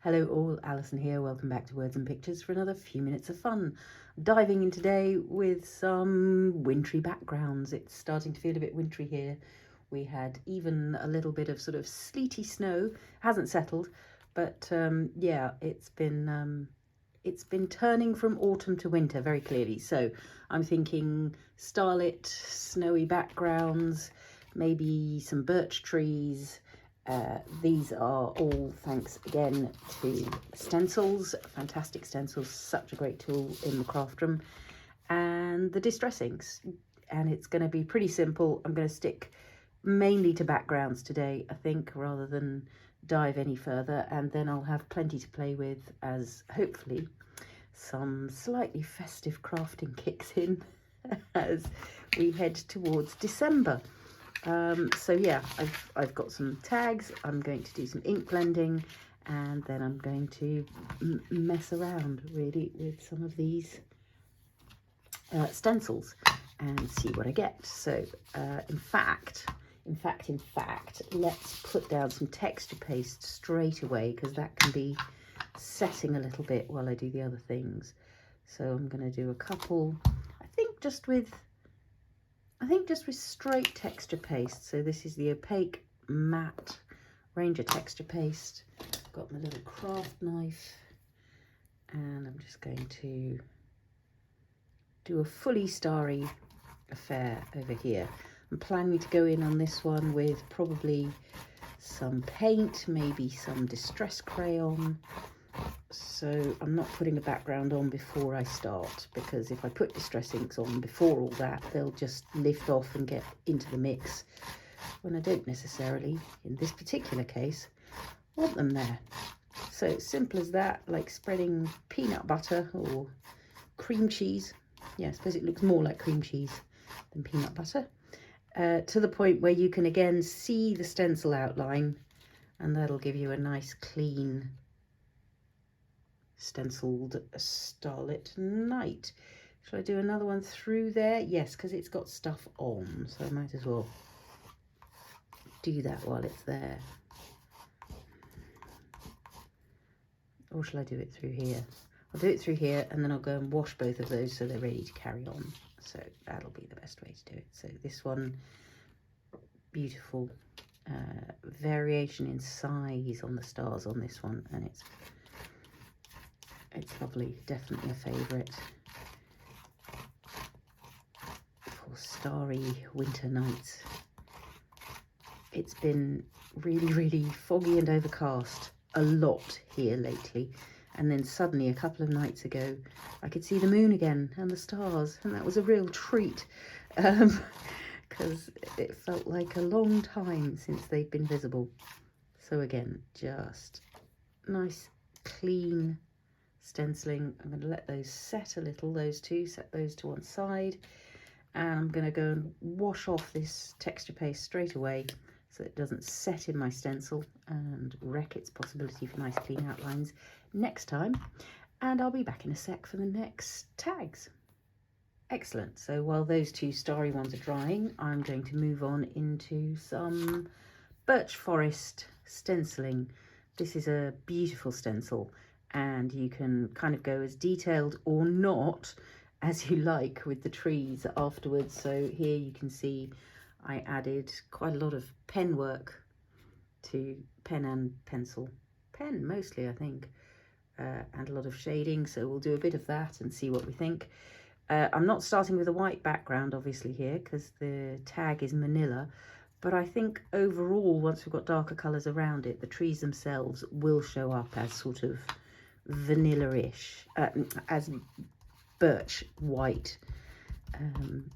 Hello all, Alison here. Welcome back to Words and Pictures for another few minutes of fun. Diving in today with some wintry backgrounds. It's starting to feel a bit wintry here. We had even a little bit of sort of sleety snow. Hasn't settled, but yeah, it's been turning from autumn to winter very clearly. So I'm thinking starlit, snowy backgrounds, maybe some birch trees. These are all thanks again to stencils, fantastic stencils, such a great tool in the craft room, and the distress inks. And it's going to be pretty simple. I'm going to stick mainly to backgrounds today, I think, rather than dive any further, and then I'll have plenty to play with as hopefully some slightly festive crafting kicks in as we head towards December. So yeah, I've got some tags. I'm going to do some ink blending, and then I'm going to mess around really with some of these stencils and see what I get. So in fact, let's put down some texture paste straight away, because that can be setting a little bit while I do the other things. So I'm going to do a couple, I think just with straight texture paste. So this is the opaque matte Ranger texture paste. I've got my little craft knife, and I'm just going to do a fully starry affair over here. I'm planning to go in on this one with probably some paint, maybe some distress crayon. So I'm not putting a background on before I start, because if I put distress inks on before all that, they'll just lift off and get into the mix when I don't necessarily, in this particular case, want them there. So simple as that, like spreading peanut butter or cream cheese. Yeah, I suppose it looks more like cream cheese than peanut butter, to the point where you can again see the stencil outline, and that'll give you a nice clean stenciled starlit night. Shall I do another one through there? Yes, because it's got stuff on, so I might as well do that while it's there. Or shall I do it through here? I'll do it through here, and then I'll go and wash both of those so they're ready to carry on. So that'll be the best way to do it. So this one, beautiful variation in size on the stars on this one, and it's lovely, definitely a favourite for starry winter nights. It's been really foggy and overcast a lot here lately, and then suddenly a couple of nights ago I could see the moon again and the stars, and that was a real treat, because it felt like a long time since they'd been visible. So again, just nice clean stenciling. I'm going to let those set a little, those two, set those to one side, and I'm going to go and wash off this texture paste straight away so it doesn't set in my stencil and wreck its possibility for nice clean outlines next time. And I'll be back in a sec for the next tags. Excellent. So while those two starry ones are drying, I'm going to move on into some birch forest stenciling. This is a beautiful stencil, and you can kind of go as detailed or not as you like with the trees afterwards. So here you can see I added quite a lot of pen work to pen and pencil. Pen mostly, I think, and a lot of shading. So we'll do a bit of that and see what we think. I'm not starting with a white background, obviously, here, because the tag is Manila. But I think overall, once we've got darker colours around it, the trees themselves will show up as sort of vanilla-ish, as birch white,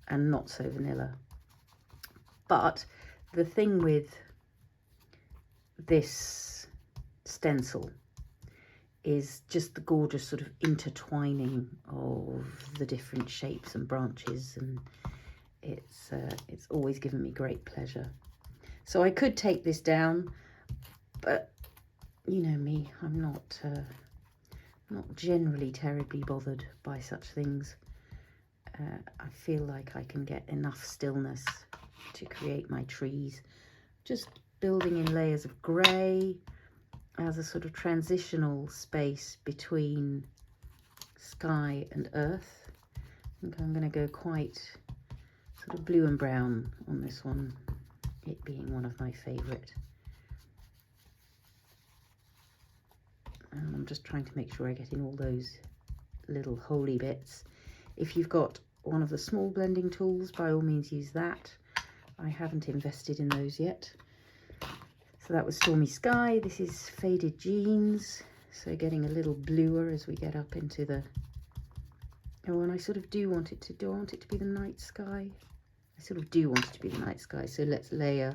and not so vanilla. But the thing with this stencil is just the gorgeous sort of intertwining of the different shapes and branches, and it's always given me great pleasure. So I could take this down, but you know me, I'm not generally terribly bothered by such things. I feel like I can get enough stillness to create my trees, just building in layers of grey. as a sort of transitional space between sky and earth. I think I'm going to go quite sort of blue and brown on this one, it being one of my favourite. And I'm just trying to make sure I get in all those little holy bits. If you've got one of the small blending tools, by all means use that. I haven't invested in those yet. So that was Stormy Sky. This is Faded Jeans. So getting a little bluer as we get up into the... Oh, and I sort of do want it to... Do I want it to be the night sky? I sort of do want it to be the night sky. So let's layer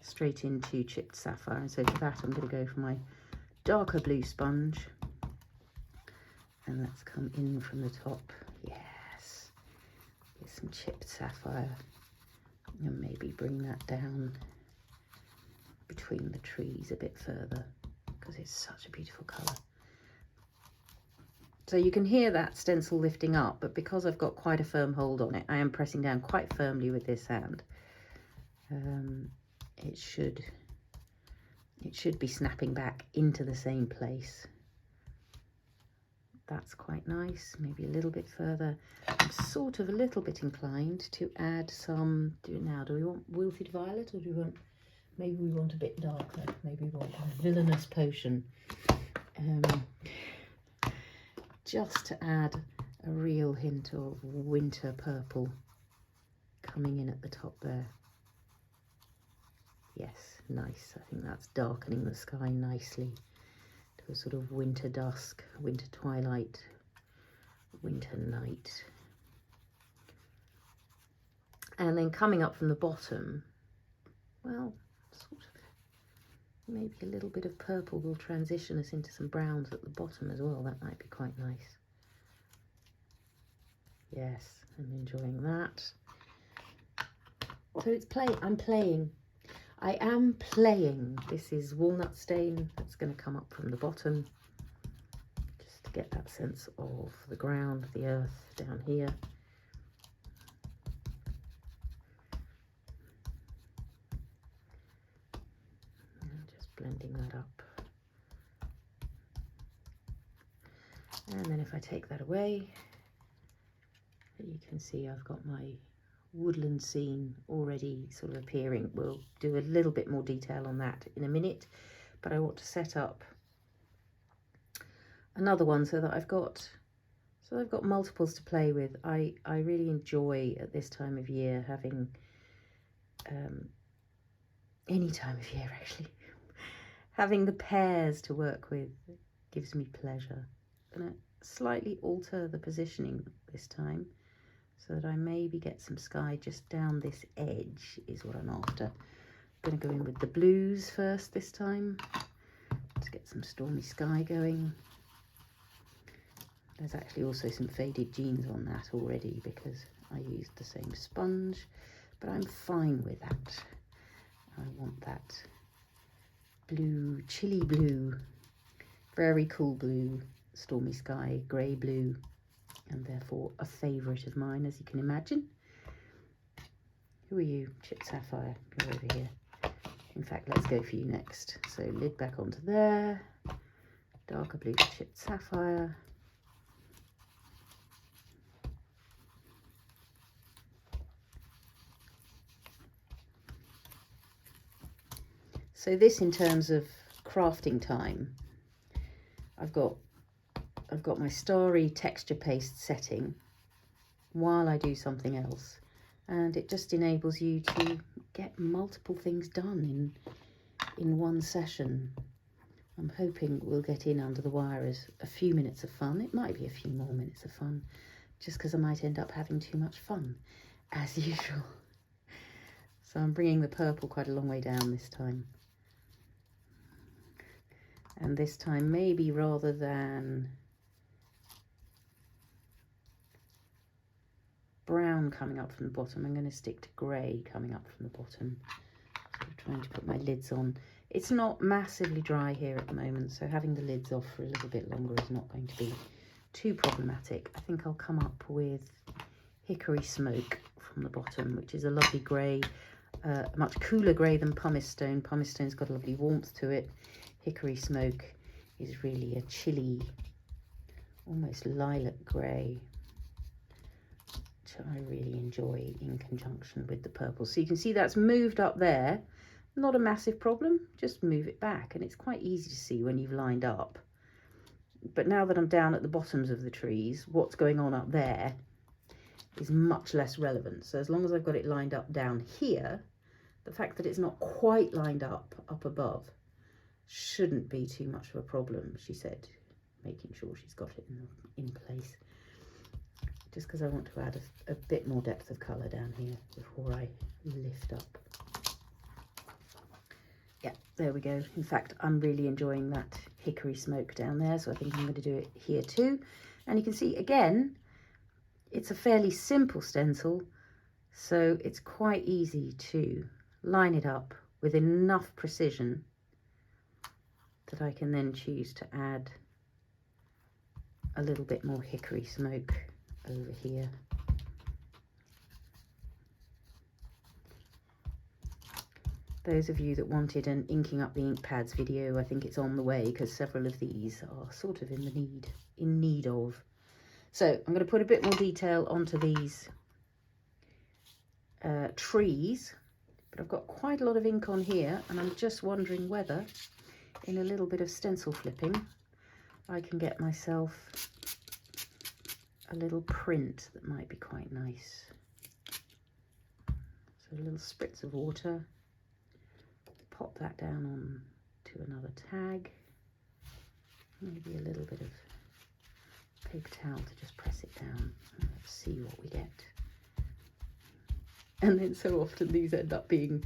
straight into chipped sapphire. And so for that, I'm going to go for my darker blue sponge. And let's come in from the top. Yes. Get some chipped sapphire. And maybe bring that down between the trees a bit further, because it's such a beautiful colour. So you can hear that stencil lifting up, but because I've got quite a firm hold on it, I am pressing down quite firmly with this hand. It should be snapping back into the same place. That's quite nice. Maybe a little bit further. I'm sort of a little bit inclined to add some... Do we want wilted violet, or do we want... Maybe we want a bit darker. Maybe we want a Villainous potion. Just to add a real hint of winter purple coming in at the top there. Yes, nice. I think that's darkening the sky nicely to a sort of winter dusk, winter twilight, winter night. And then coming up from the bottom, well, sort of maybe a little bit of purple will transition us into some browns at the bottom as well. That might be quite nice. Yes, I'm enjoying that. So it's I'm playing. I am playing. This is walnut stain that's going to come up from the bottom, just to get that sense of the ground, the earth down here. Blending that up. And then if I take that away, you can see I've got my woodland scene already sort of appearing. We'll do a little bit more detail on that in a minute, but I want to set up another one so that I've got multiples to play with. I really enjoy at this time of year having any time of year actually. Having the pairs to work with gives me pleasure. I'm going to slightly alter the positioning this time so that I maybe get some sky just down this edge is what I'm after. I'm going to go in with the blues first this time to get some Stormy Sky going. There's actually also some Faded Jeans on that already because I used the same sponge, but I'm fine with that. I want that blue, chilly blue, very cool blue, Stormy Sky, grey blue, and therefore a favourite of mine, as you can imagine. Who are you? Chipped Sapphire, go over here. In fact, let's go for you next. So lid back onto there, darker blue Chipped Sapphire. So this, in terms of crafting time, I've got my starry texture paste setting while I do something else, and it just enables you to get multiple things done in one session. I'm hoping we'll get in under the wire as a few minutes of fun. It might be a few more minutes of fun, just because I might end up having too much fun, as usual. So I'm bringing the purple quite a long way down this time. And this time, maybe rather than brown coming up from the bottom, I'm going to stick to grey coming up from the bottom. So I'm trying to put my lids on. It's not massively dry here at the moment, so having the lids off for a little bit longer is not going to be too problematic. I think I'll come up with Hickory Smoke from the bottom, which is a lovely grey, much cooler grey than Pumice Stone. Pumice Stone's got a lovely warmth to it. hickory smoke is really a chilly, almost lilac grey, which I really enjoy in conjunction with the purple. So you can see that's moved up there. Not a massive problem, just move it back, and it's quite easy to see when you've lined up. But now that I'm down at the bottoms of the trees, what's going on up there is much less relevant. So as long as I've got it lined up down here, the fact that it's not quite lined up above shouldn't be too much of a problem, she said, making sure she's got it in place. Just because I want to add a bit more depth of colour down here before I lift up. Yeah, there we go. In fact, I'm really enjoying that hickory smoke down there, so I think I'm going to do it here too. And you can see, again, it's a fairly simple stencil, so it's quite easy to line it up with enough precision that I can then choose to add a little bit more hickory smoke over here. Those of you that wanted an inking up the ink pads video, I think it's on the way, because several of these are sort of in need of. So I'm going to put a bit more detail onto these trees, but I've got quite a lot of ink on here, and I'm just wondering whether, in a little bit of stencil flipping, I can get myself a little print that might be quite nice. So a little spritz of water. Pop that down on to another tag, maybe a little bit of paper towel to just press it down, and let's see what we get. And then so often these end up being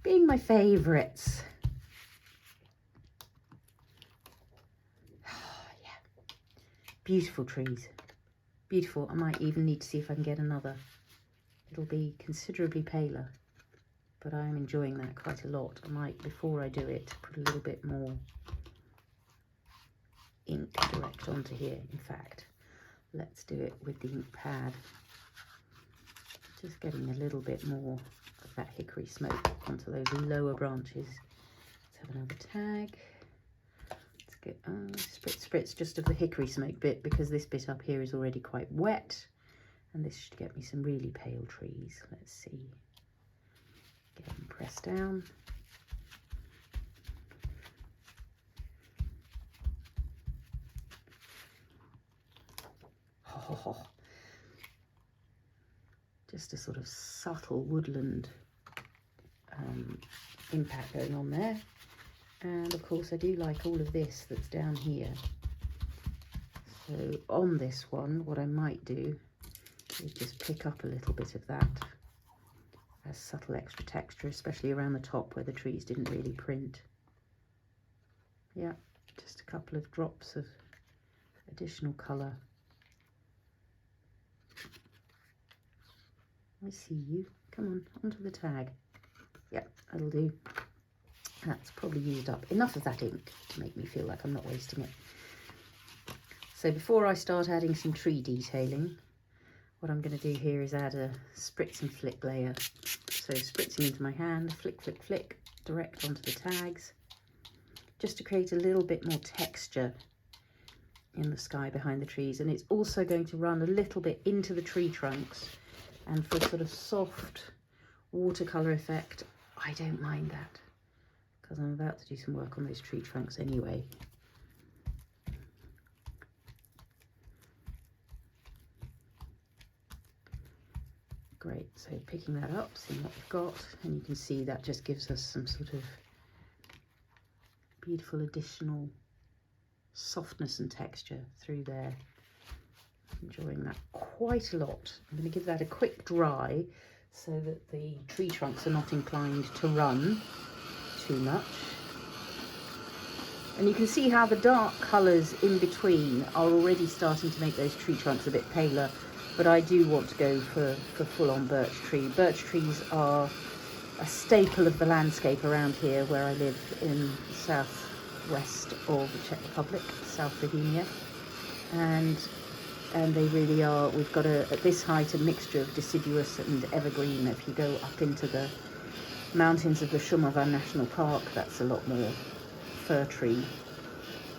my favourites. Yeah, beautiful trees, beautiful. I might even need to see if I can get another. It'll be considerably paler, but I am enjoying that quite a lot. I might, before I do it, put a little bit more ink direct onto here. In fact, let's do it with the ink pad. Just getting a little bit more of that hickory smoke onto those lower branches. Let's have another tag. Let's get spritz just of the hickory smoke bit, because this bit up here is already quite wet, and this should get me some really pale trees. Let's see. Get them pressed down. Oh, just a sort of subtle woodland impact going on there. And of course I do like all of this that's down here. So on this one, what I might do is just pick up a little bit of that as subtle extra texture, especially around the top where the trees didn't really print. Yeah, just a couple of drops of additional colour. I see you. Come on, onto the tag. Yeah, that'll do. That's probably used up enough of that ink to make me feel like I'm not wasting it. So before I start adding some tree detailing, what I'm going to do here is add a spritz and flick layer. So spritzing into my hand, flick, flick, flick, direct onto the tags, just to create a little bit more texture in the sky behind the trees. And it's also going to run a little bit into the tree trunks, and for a sort of soft watercolour effect, I don't mind that, because I'm about to do some work on those tree trunks anyway. Great, so picking that up, seeing what we've got, and you can see that just gives us some sort of beautiful additional softness and texture through there. Enjoying that quite a lot. I'm going to give that a quick dry so that the tree trunks are not inclined to run too much. And you can see how the dark colours in between are already starting to make those tree trunks a bit paler, but I do want to go for full-on birch tree. Birch trees are a staple of the landscape around here where I live in the southwest of the Czech Republic, South Bohemia, and they really are. We've got at this height a mixture of deciduous and evergreen. If you go up into the mountains of the Shumava National Park, that's a lot more fir tree,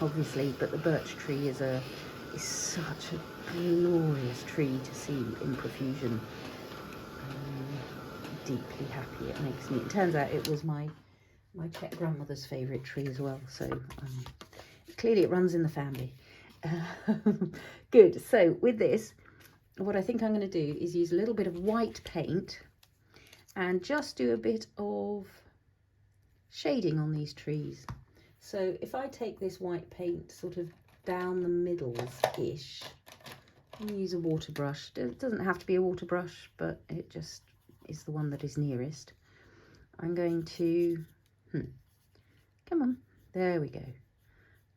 obviously, but the birch tree is such a glorious tree to see in profusion. Deeply happy it makes me. It turns out it was my Czech grandmother's favourite tree as well, so clearly it runs in the family. Good. So with this, what I think I'm going to do is use a little bit of white paint and just do a bit of shading on these trees. So if I take this white paint sort of down the middles-ish, and use a water brush. It doesn't have to be a water brush, but it just is the one that is nearest. I'm going to, come on, there we go.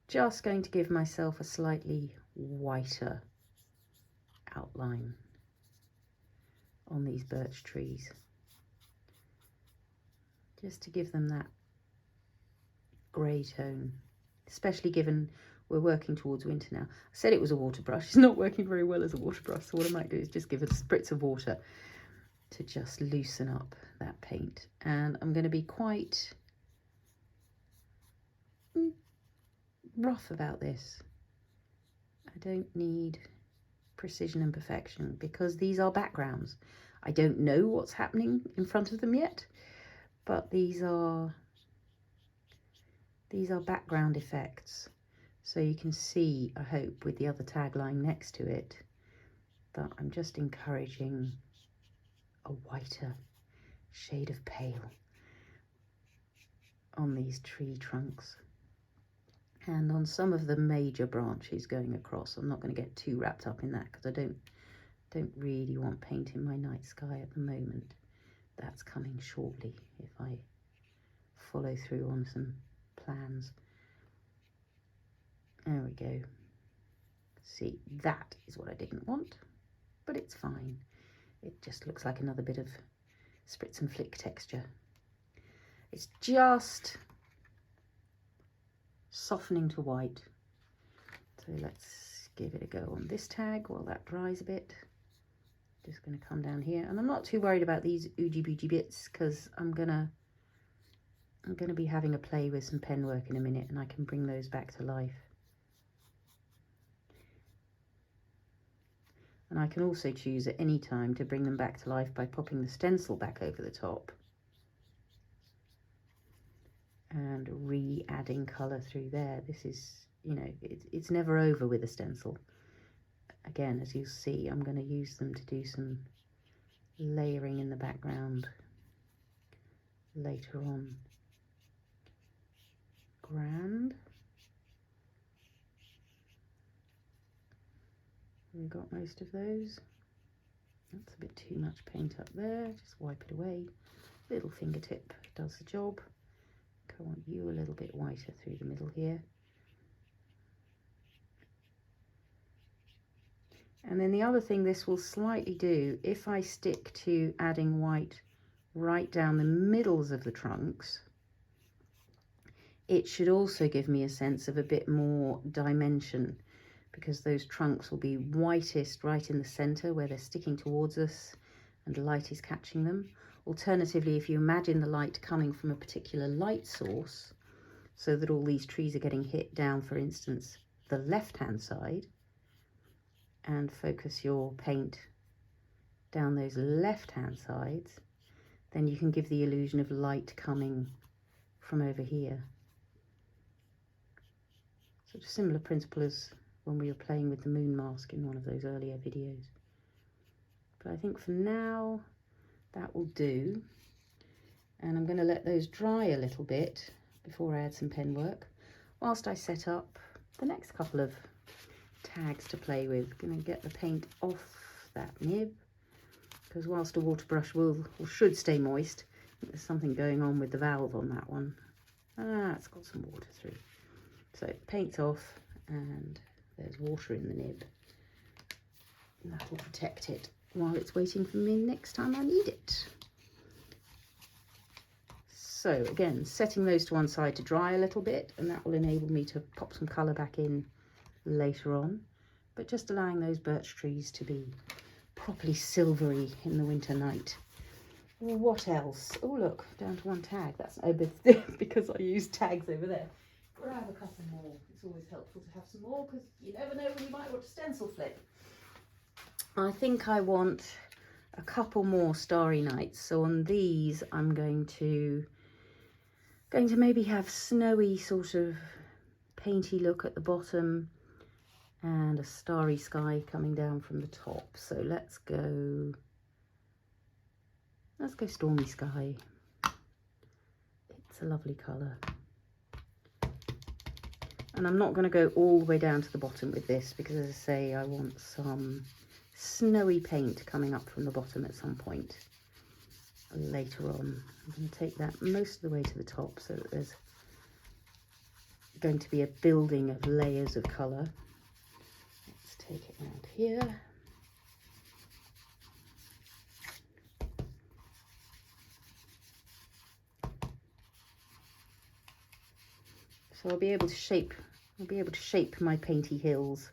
Just going to give myself a slightly whiter outline on these birch trees, just to give them that grey tone, especially given we're working towards winter now. I said it was a water brush. It's not working very well as a water brush, so what I might do is just give it a spritz of water to just loosen up that paint. And I'm going to be quite rough about this. I don't need precision and perfection because these are backgrounds. I don't know what's happening in front of them yet, but these are background effects. So you can see, I hope, with the other tagline next to it, that I'm just encouraging a whiter shade of pale on these tree trunks and on some of the major branches going across. I'm not going to get too wrapped up in that because I don't really want paint in my night sky at the moment. That's coming shortly if I follow through on some plans. There we go. See, that is what I didn't want, but it's fine. It just looks like another bit of spritz and flick texture. It's just softening to white. So let's give it a go on this tag while that dries a bit. Just going to come down here, and I'm not too worried about these oogie boogie bits because I'm gonna be having a play with some pen work in a minute, and I can bring those back to life. And I can also choose at any time to bring them back to life by popping the stencil back over the top and re-adding colour through there. This is, you know, it's never over with a stencil. Again, as you'll see, I'm going to use them to do some layering in the background later on. Grand. We've got most of those. That's a bit too much paint up there. Just wipe it away. Little fingertip does the job. I want you a little bit whiter through the middle here. And then the other thing this will slightly do, if I stick to adding white right down the middles of the trunks, it should also give me a sense of a bit more dimension, because those trunks will be whitest right in the center where they're sticking towards us and the light is catching them. Alternatively, if you imagine the light coming from a particular light source, so that all these trees are getting hit down, for instance, the left-hand side, and focus your paint down those left-hand sides, then you can give the illusion of light coming from over here. Sort of similar principle as when we were playing with the moon mask in one of those earlier videos. But I think for now that will do, and I'm going to let those dry a little bit before I add some pen work whilst I set up the next couple of tags to play with. Going to get the paint off that nib, because whilst a water brush will or should stay moist, there's something going on with the valve on that one. It's got some water through. So paint's off and there's water in the nib, and that will protect it while it's waiting for me next time I need it. So again, setting those to one side to dry a little bit, and that will enable me to pop some colour back in later on, but just allowing those birch trees to be properly silvery in the winter night. What else? Oh look, down to one tag. That's no bit because I used tags over there. grab a couple more. It's always helpful to have some more because you never know when you might want to stencil flip. I think I want a couple more Starry Nights. So on these, I'm going to maybe have snowy sort of painty look at the bottom and a starry sky coming down from the top. So let's go Stormy Sky. It's a lovely colour. And I'm not going to go all the way down to the bottom with this because, as I say, I want some snowy paint coming up from the bottom at some point later on. I'm going to take that most of the way to the top so that there's going to be a building of layers of colour. Let's take it around here. So I'll be able to shape my painty hills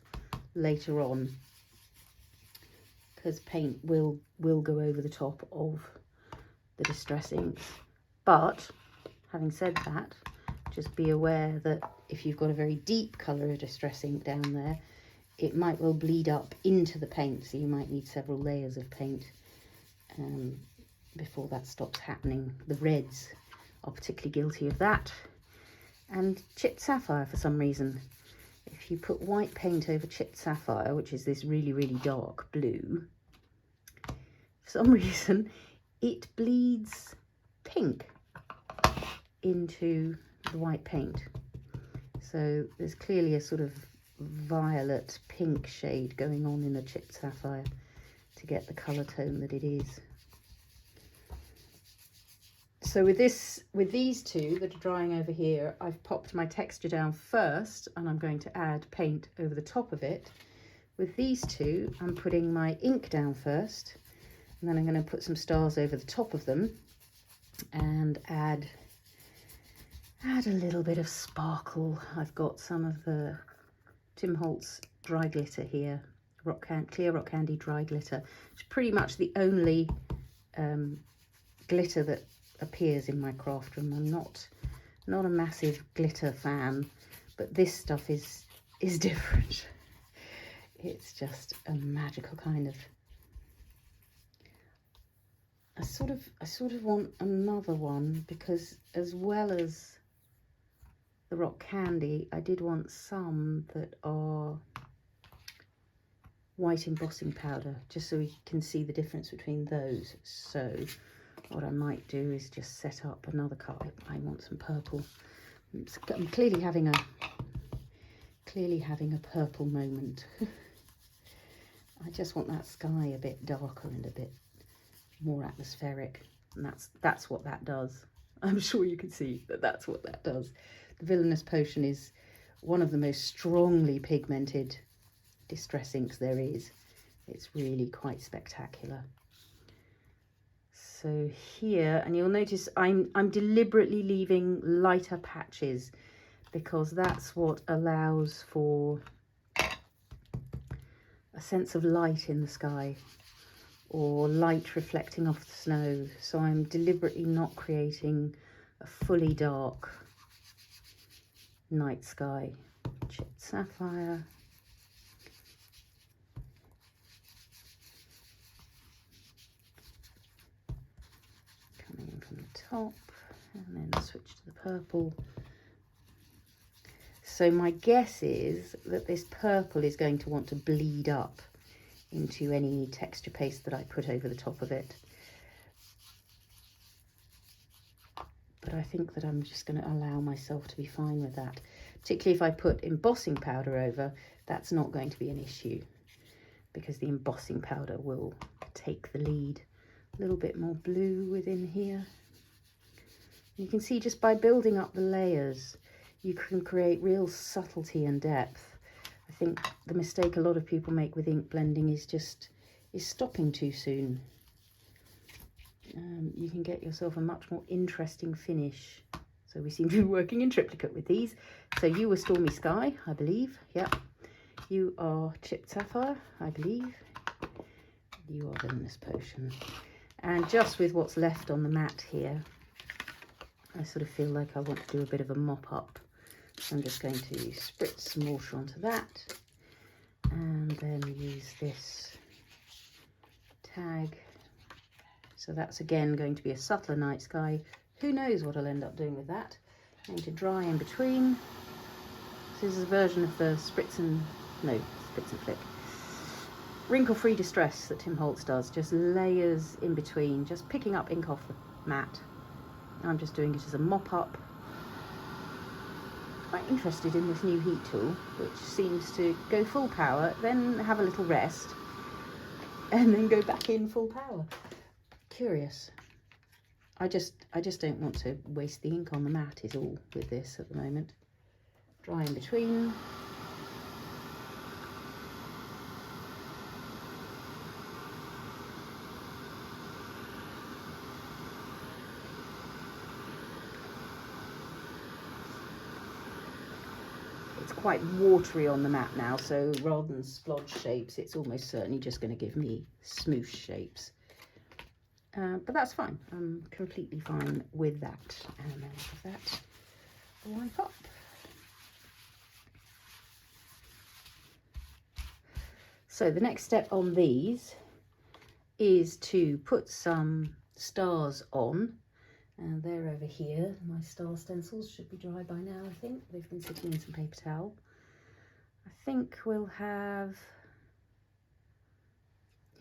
later on, because paint will go over the top of the distress inks. But having said that, just be aware that if you've got a very deep colour of distress ink down there, it might well bleed up into the paint, so you might need several layers of paint before that stops happening. The reds are particularly guilty of that. And chipped sapphire, for some reason, if you put white paint over chipped sapphire, which is this really, really dark blue, for some reason it bleeds pink into the white paint. So there's clearly a sort of violet pink shade going on in the chipped sapphire to get the colour tone that it is. So with these two that are drying over here, I've popped my texture down first and I'm going to add paint over the top of it. With these two, I'm putting my ink down first, and then I'm going to put some stars over the top of them and add a little bit of sparkle. I've got some of the Tim Holtz dry glitter here, clear rock candy dry glitter. It's pretty much the only glitter that appears in my craft room. I'm not a massive glitter fan, but this stuff is different. It's just a magical kind of. I sort of want another one, because as well as the rock candy, I did want some that are white embossing powder, just so we can see the difference between those. So what I might do is just set up another card. I want some purple. I'm clearly having a purple moment. I just want that sky a bit darker and a bit more atmospheric, and that's what that does. I'm sure you can see that that's what that does. The Villainous potion is one of the most strongly pigmented distress inks there is. It's really quite spectacular. So here, and you'll notice I'm deliberately leaving lighter patches, because that's what allows for a sense of light in the sky, or light reflecting off the snow. So I'm deliberately not creating a fully dark night sky. Chipped sapphire. Coming in from the top, and then switch to the purple. So my guess is that this purple is going to want to bleed up into any texture paste that I put over the top of it. But I think that I'm just going to allow myself to be fine with that. Particularly if I put embossing powder over, that's not going to be an issue, because the embossing powder will take the lead. A little bit more blue within here. You can see just by building up the layers, you can create real subtlety and depth. I think the mistake a lot of people make with ink blending is stopping too soon. You can get yourself a much more interesting finish. So we seem to be working in triplicate with these. So you were Stormy Sky, I believe. Yep. You are Chipped Sapphire, I believe. You are Villainous Potion. And just with what's left on the mat here, I sort of feel like I want to do a bit of a mop up I'm just going to spritz some water onto that and then use this tag. So that's again going to be a subtler night sky. Who knows what I'll end up doing with that. I'm going to dry in between. This is a version of the Spritz and Flick wrinkle-free distress that Tim Holtz does. Just layers in between, just picking up ink off the mat. I'm just doing it as a mop-up. Quite interested in this new heat tool, which seems to go full power, then have a little rest, and then go back in full power. Curious. I just don't want to waste the ink on the mat is all with this at the moment. Dry in between. It's quite watery on the mat now, so rather than splodge shapes, it's almost certainly just going to give me smoosh shapes. But that's fine. I'm completely fine with that. And then have that wipe up. So the next step on these is to put some stars on. And they're over here. My star stencils should be dry by now, I think. They've been sitting in some paper towel. I think we'll have...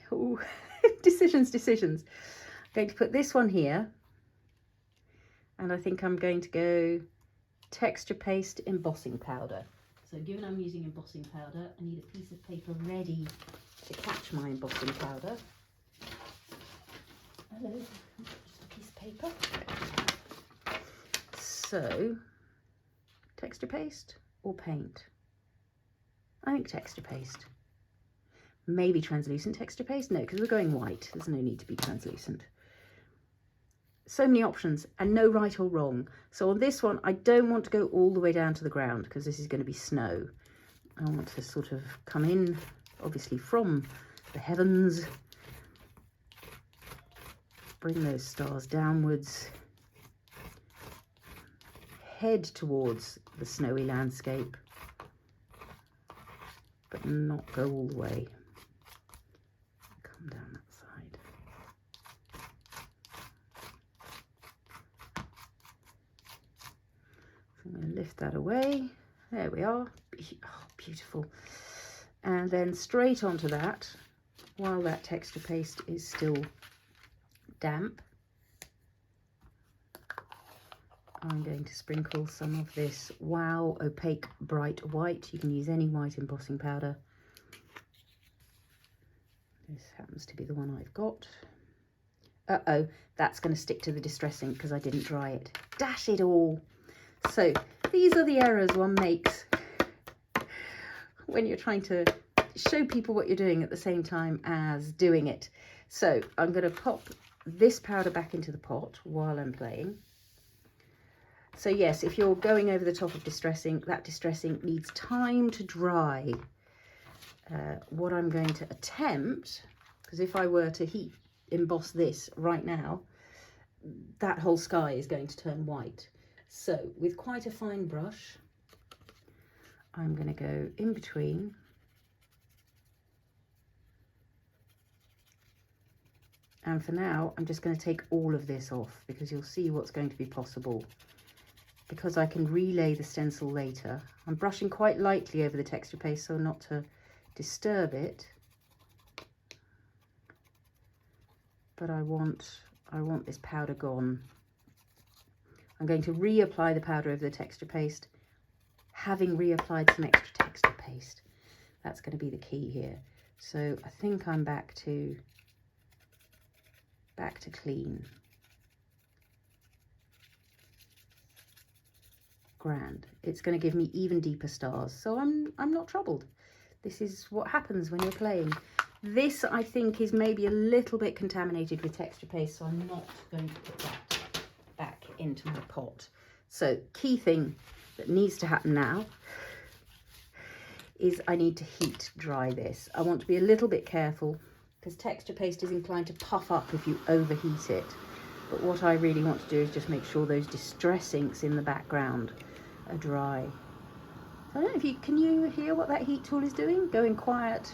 Oh, decisions. I'm going to put this one here. And I think I'm going to go texture paste embossing powder. So given I'm using embossing powder, I need a piece of paper ready to catch my embossing powder. Hello, just a piece of paper. So, texture paste or paint? I think texture paste. Maybe translucent texture paste? No, because we're going white. There's no need to be translucent. So many options and no right or wrong. So on this one, I don't want to go all the way down to the ground because this is going to be snow. I want to sort of come in, obviously, from the heavens. Bring those stars downwards. Head towards the snowy landscape, but not go all the way. Come down that side. So I'm going to lift that away. There we are. Oh, beautiful. And then straight onto that, while that texture paste is still damp, I'm going to sprinkle some of this Wow Opaque Bright White. You can use any white embossing powder. This happens to be the one I've got. Uh-oh, that's going to stick to the distress ink because I didn't dry it. Dash it all. So these are the errors one makes when you're trying to show people what you're doing at the same time as doing it. So I'm going to pop this powder back into the pot while I'm playing. So yes, if you're going over the top of distress ink, that distress ink needs time to dry. What I'm going to attempt, because if I were to heat emboss this right now, that whole sky is going to turn white. So with quite a fine brush, I'm going to go in between. And for now, I'm just going to take all of this off because you'll see what's going to be possible. Because I can relay the stencil later. I'm brushing quite lightly over the texture paste so not to disturb it. But I want this powder gone. I'm going to reapply the powder over the texture paste, having reapplied some extra texture paste. That's going to be the key here. So I think I'm back to clean. Grand. It's going to give me even deeper stars, so I'm not troubled. This is what happens when you're playing. This I think is maybe a little bit contaminated with texture paste, so I'm not going to put that back into my pot. So key thing that needs to happen now is I need to heat dry this. I want to be a little bit careful because texture paste is inclined to puff up if you overheat it. But what I really want to do is just make sure those distress inks in the background are dry. I don't know if you can hear what that heat tool is doing? Going quiet,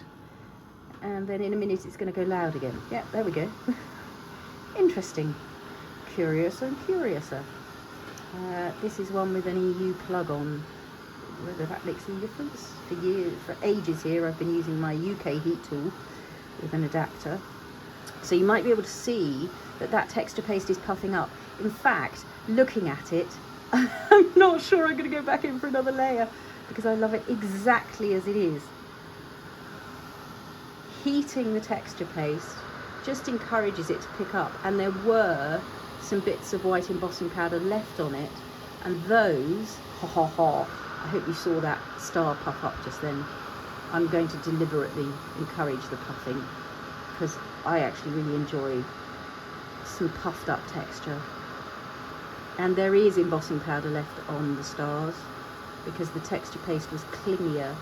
and then in a minute it's going to go loud again. Yeah, there we go. Interesting. Curiouser and curiouser. This is one with an EU plug on. Whether that makes any difference. For ages here I've been using my UK heat tool with an adapter. So you might be able to see that that texture paste is puffing up. In fact, looking at it, I'm not sure I'm going to go back in for another layer because I love it exactly as it is. Heating the texture paste just encourages it to pick up, and there were some bits of white embossing powder left on it, and those, I hope you saw that star puff up just then. I'm going to deliberately encourage the puffing because I actually really enjoy some puffed up texture. And there is embossing powder left on the stars because the texture paste was clingier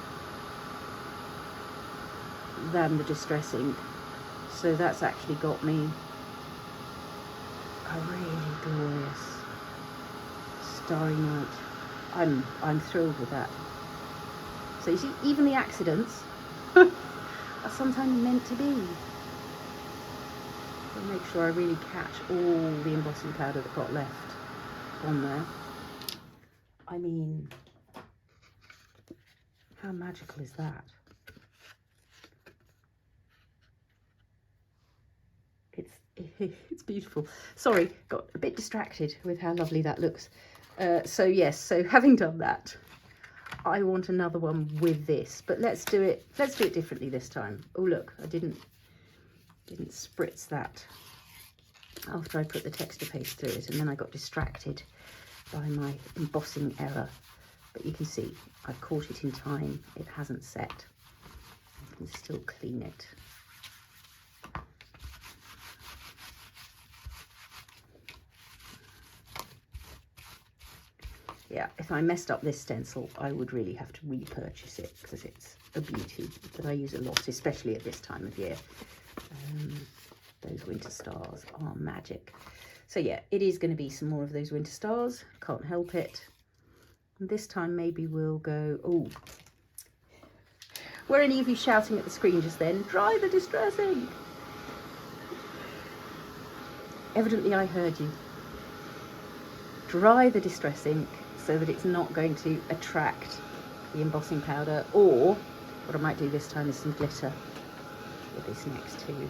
than the Distress ink. So that's actually got me a really glorious starry night. I'm thrilled with that. So you see, even the accidents are sometimes meant to be. I'll make sure I really catch all the embossing powder that got left on there. I mean, how magical is that? It's beautiful. Sorry, got a bit distracted with how lovely that looks. So yes, so having done that, I want another one with this, but let's do it differently this time. Oh look, I didn't spritz that after I put the texture paste through it, and then I got distracted by my embossing error. But you can see I've caught it in time. It hasn't set. I can still clean it. Yeah, if I messed up this stencil, I would really have to repurchase it because it's a beauty that I use a lot, especially at this time of year. Those winter stars are magic. So yeah, it is going to be some more of those winter stars. Can't help it. And this time maybe we'll go... Oh, were any of you shouting at the screen just then? Dry the Distress ink! Evidently I heard you. Dry the Distress ink so that it's not going to attract the embossing powder, or what I might do this time is some glitter with this next too.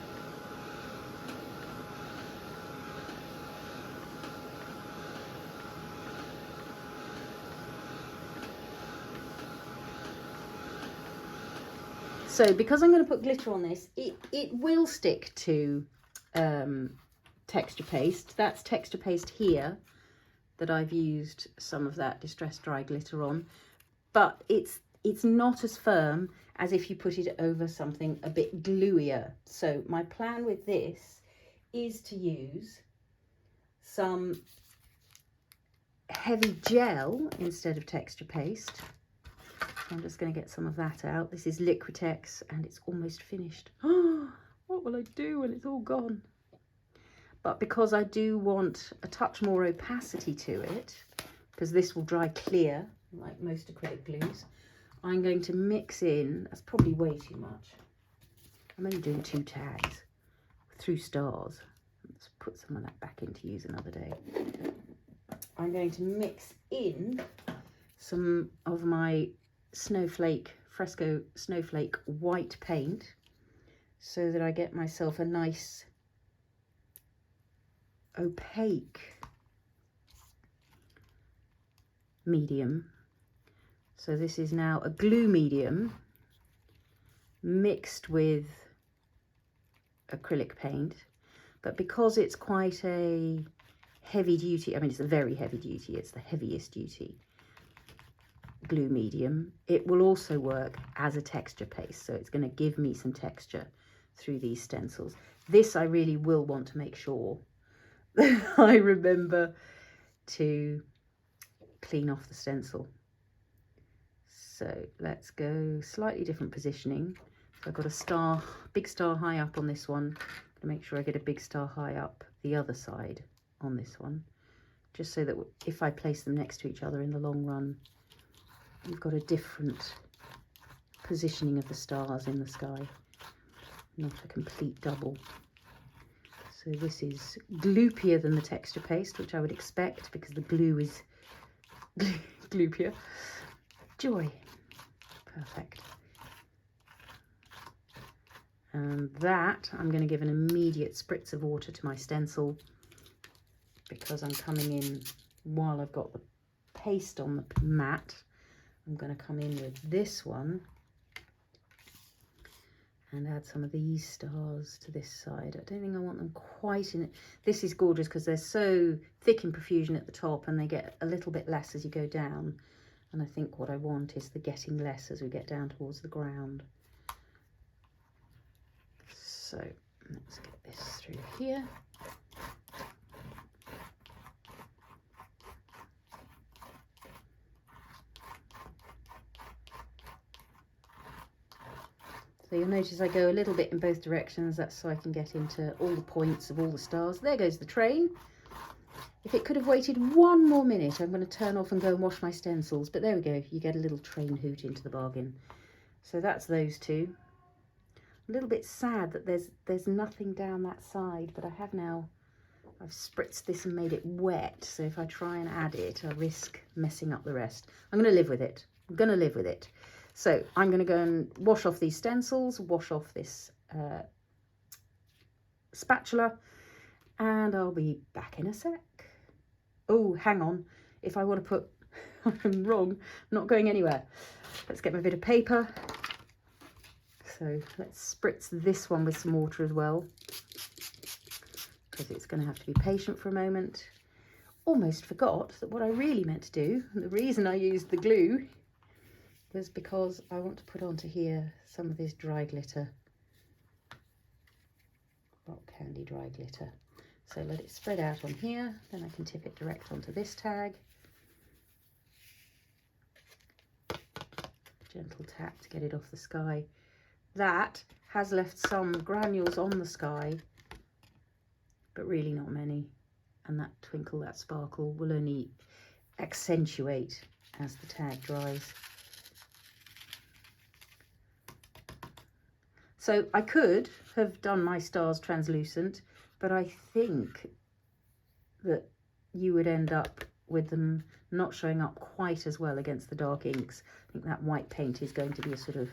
So because I'm going to put glitter on this, it will stick to texture paste. That's texture paste here that I've used some of that Distress dry glitter on, but it's not as firm as if you put it over something a bit gluier. So my plan with this is to use some heavy gel instead of texture paste. So I'm just going to get some of that out. This is Liquitex and it's almost finished. Oh, what will I do when it's all gone? But because I do want a touch more opacity to it, because this will dry clear, like most acrylic glues, I'm going to mix in, that's probably way too much. I'm only doing 2 tags through stars. Let's put some of that back in to use another day. I'm going to mix in some of my Fresco Snowflake white paint so that I get myself a nice opaque medium. So this is now a glue medium mixed with acrylic paint, but because it's quite a heavy duty, I mean it's a very heavy duty, it's the heaviest duty glue medium, it will also work as a texture paste, so it's going to give me some texture through these stencils. This I really will want to make sure I remember to clean off the stencil. So let's go slightly different positioning. So I've got a big star high up on this one. To make sure I get a big star high up the other side on this one, just so that if I place them next to each other in the long run, you've got a different positioning of the stars in the sky, not a complete double. So this is gloopier than the texture paste, which I would expect because the glue is gloopier. Joy. Perfect. And that I'm going to give an immediate spritz of water to my stencil because I'm coming in while I've got the paste on the mat. I'm going to come in with this one and add some of these stars to this side. I don't think I want them quite in it. This is gorgeous because they're so thick in profusion at the top and they get a little bit less as you go down. And I think what I want is the getting less as we get down towards the ground. So let's get this through here. So you'll notice I go a little bit in both directions. That's so I can get into all the points of all the stars. There goes the train. If it could have waited one more minute, I'm going to turn off and go and wash my stencils. But there we go. You get a little train hoot into the bargain. So that's those two. A little bit sad that there's nothing down that side, but I've spritzed this and made it wet. So if I try and add it, I risk messing up the rest. I'm going to live with it. I'm going to live with it. So I'm going to go and wash off these stencils, wash off this spatula, and I'll be back in a sec. Oh, hang on. If I want to put, I'm wrong, I'm not going anywhere. Let's get my bit of paper. So let's spritz this one with some water as well, because it's going to have to be patient for a moment. Almost forgot that what I really meant to do, and the reason I used the glue, was because I want to put onto here some of this dry glitter, rock candy dry glitter. So let it spread out on here, then I can tip it direct onto this tag. Gentle tap to get it off the sky. That has left some granules on the sky, but really not many. And that twinkle, that sparkle will only accentuate as the tag dries. So I could have done my stars translucent, but I think that you would end up with them not showing up quite as well against the dark inks. I think that white paint is going to be a sort of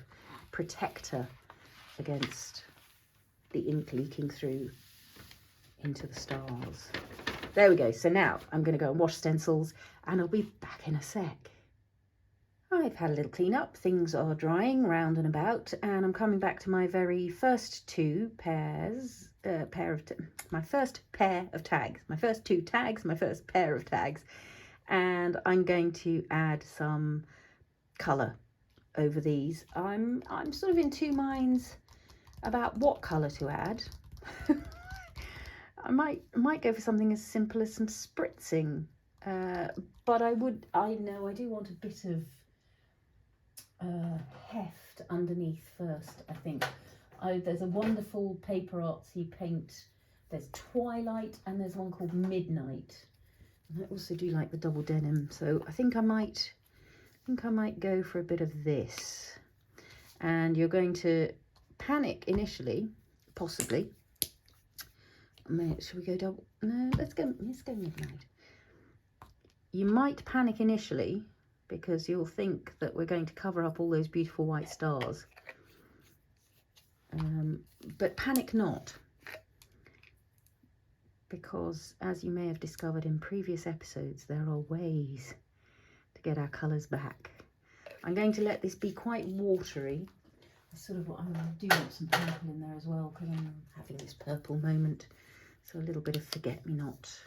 protector against the ink leaking through into the stars. There we go. So now I'm going to go and wash stencils and I'll be back in a sec. I've had a little clean up, things are drying round and about, and I'm coming back to my very first two pairs, my first pair of tags, my first two tags, my first pair of tags, and I'm going to add some colour over these. I'm sort of in two minds about what colour to add. I might go for something as simple as some spritzing, but I do want a bit of heft underneath first. I think there's a wonderful paper artsy paint. There's Twilight and there's one called Midnight. And I also do like the double denim, so I think I might go for a bit of this. And you're going to panic initially, possibly. Should we go double? No, let's go Midnight. You might panic initially because you'll think that we're going to cover up all those beautiful white stars. But panic not, because as you may have discovered in previous episodes, there are ways to get our colours back. I'm going to let this be quite watery. That's sort of what I'm going to do, want some purple in there as well, because I'm having this purple moment. So a little bit of forget-me-not,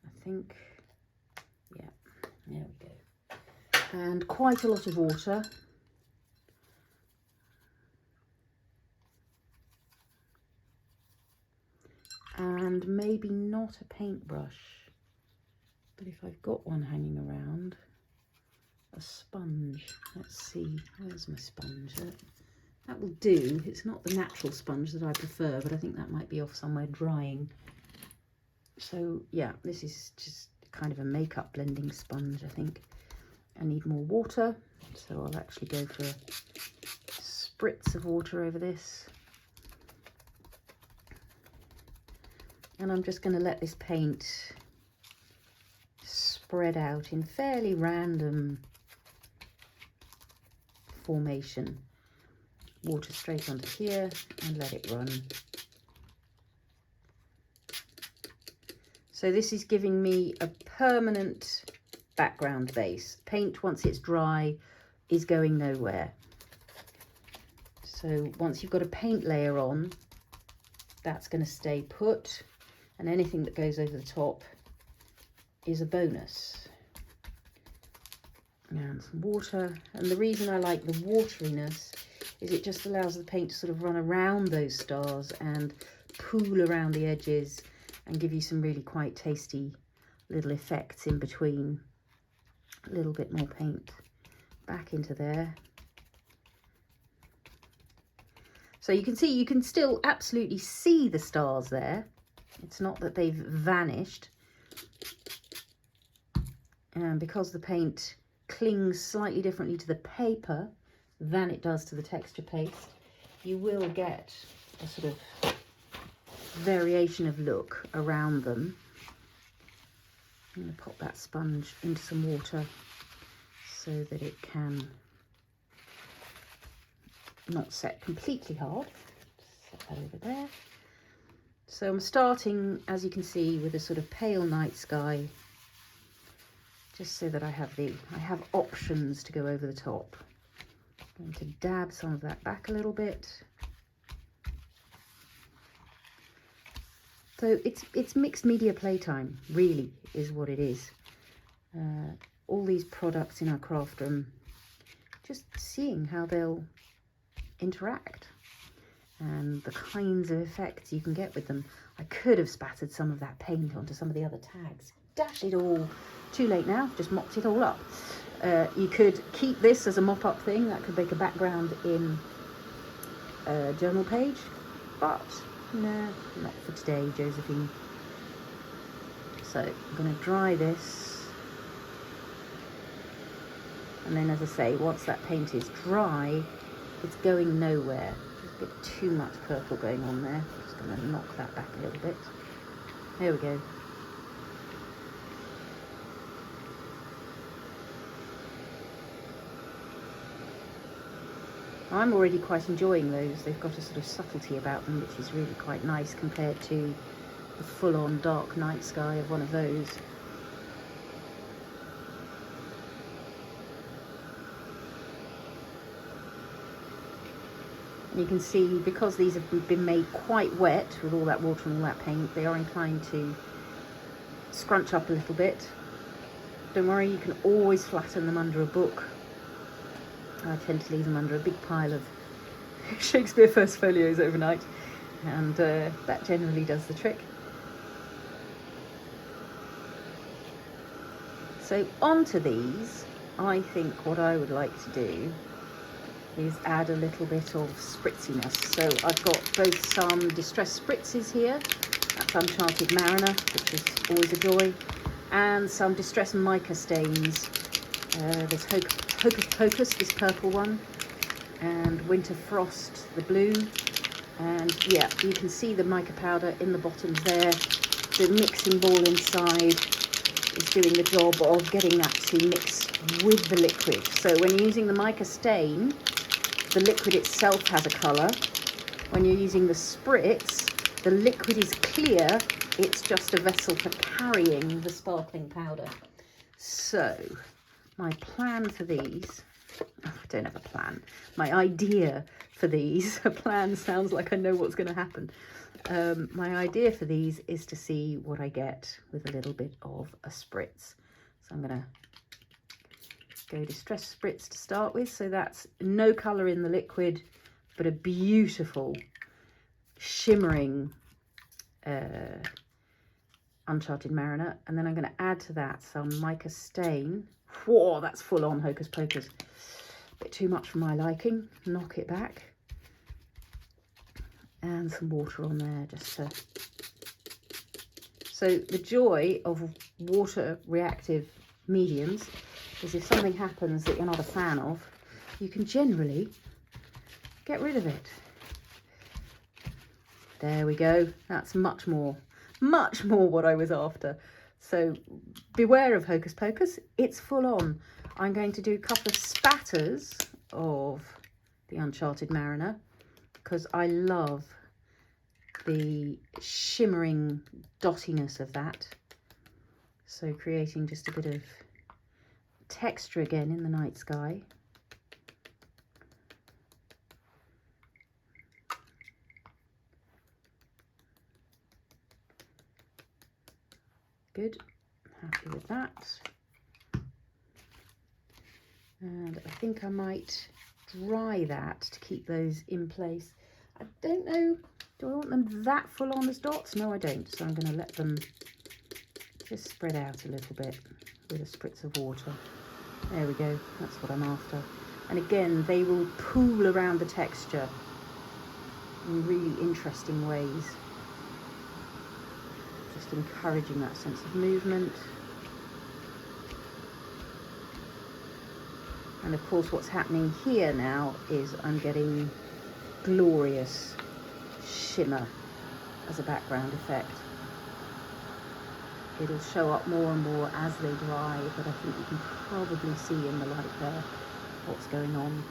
I think. Yeah, there we go. And quite a lot of water. And maybe not a paintbrush, but if I've got one hanging around, a sponge. Let's see, where's my sponge? That will do. It's not the natural sponge that I prefer, but I think that might be off somewhere drying. So yeah, this is just kind of a makeup blending sponge, I think. I need more water. So I'll actually go for a spritz of water over this. And I'm just going to let this paint spread out in fairly random formation. Water straight onto here and let it run. So this is giving me a permanent background base. Paint, once it's dry, is going nowhere. So once you've got a paint layer on, that's going to stay put, and anything that goes over the top is a bonus. And some water, and the reason I like the wateriness is it just allows the paint to sort of run around those stars and pool around the edges and give you some really quite tasty little effects in between. A little bit more paint back into there. So you can see, you can still absolutely see the stars there. It's not that they've vanished. And because the paint clings slightly differently to the paper than it does to the texture paste, you will get a sort of variation of look around them. I'm going to pop that sponge into some water so that it can not set completely hard. Set that over there. So I'm starting, as you can see, with a sort of pale night sky, just so that I have options to go over the top. I'm going to dab some of that back a little bit. So it's mixed media playtime, really, is what it is. All these products in our craft room, just seeing how they'll interact and the kinds of effects you can get with them. I could have spattered some of that paint onto some of the other tags. Dash it all. Too late now, just mopped it all up. You could keep this as a mop-up thing. That could make a background in a journal page, but no, not for today, Josephine. So I'm going to dry this, and then, as I say, once that paint is dry, it's going nowhere. There's a bit too much purple going on there. I'm just going to knock that back a little bit. There we go. I'm already quite enjoying those. They've got a sort of subtlety about them, which is really quite nice compared to the full-on dark night sky of one of those. And you can see, because these have been made quite wet with all that water and all that paint, they are inclined to scrunch up a little bit. Don't worry, you can always flatten them under a book. I tend to leave them under a big pile of Shakespeare First Folios overnight, and that generally does the trick. So onto these, I think what I would like to do is add a little bit of spritziness. So I've got both some Distress Spritzes here, that's Uncharted Mariner, which is always a joy, and some Distress Mica stains. There's Hocus Pocus, this purple one, and Winter Frost, the blue. And yeah, you can see the mica powder in the bottoms there. The mixing ball inside is doing the job of getting that to mix with the liquid. So when you're using the mica stain, the liquid itself has a colour. When you're using the spritz, the liquid is clear. It's just a vessel for carrying the sparkling powder. So my plan for these, I don't have a plan. My idea for these, a plan sounds like I know what's going to happen. My idea for these is to see what I get with a little bit of a spritz. So I'm going to go Distress Spritz to start with. So that's no colour in the liquid, but a beautiful shimmering Uncharted Mariner. And then I'm going to add to that some mica stain. Whoa, that's full on Hocus Pocus. A bit too much for my liking. Knock it back. And some water on there just to... So the joy of water reactive mediums is if something happens that you're not a fan of, you can generally get rid of it. There we go. That's much more what I was after. So beware of Hocus Pocus. It's full on. I'm going to do a couple of spatters of the Uncharted Mariner because I love the shimmering dottiness of that. So creating just a bit of texture again in the night sky. Good, happy with that. And I think I might dry that to keep those in place. I don't know, do I want them that full on as dots? No, I don't. So I'm going to let them just spread out a little bit with a spritz of water. There we go, that's what I'm after. And again, they will pool around the texture in really interesting ways. Just encouraging that sense of movement. And of course what's happening here now is I'm getting glorious shimmer as a background effect. It'll show up more and more as they dry, but I think you can probably see in the light there what's going on.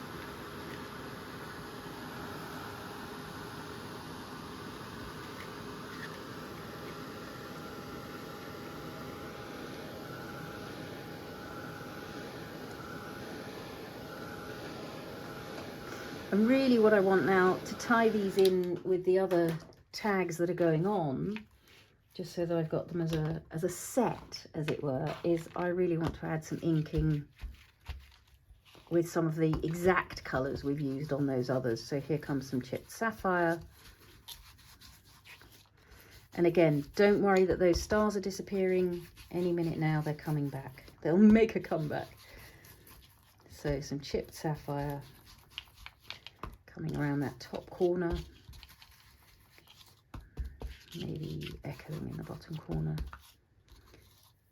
And really what I want now to tie these in with the other tags that are going on, just so that I've got them as a set, as it were, is I really want to add some inking with some of the exact colours we've used on those others. So here comes some chipped sapphire. And again, don't worry that those stars are disappearing. Any minute now they're coming back. They'll make a comeback. So some chipped sapphire coming around that top corner, maybe echoing in the bottom corner,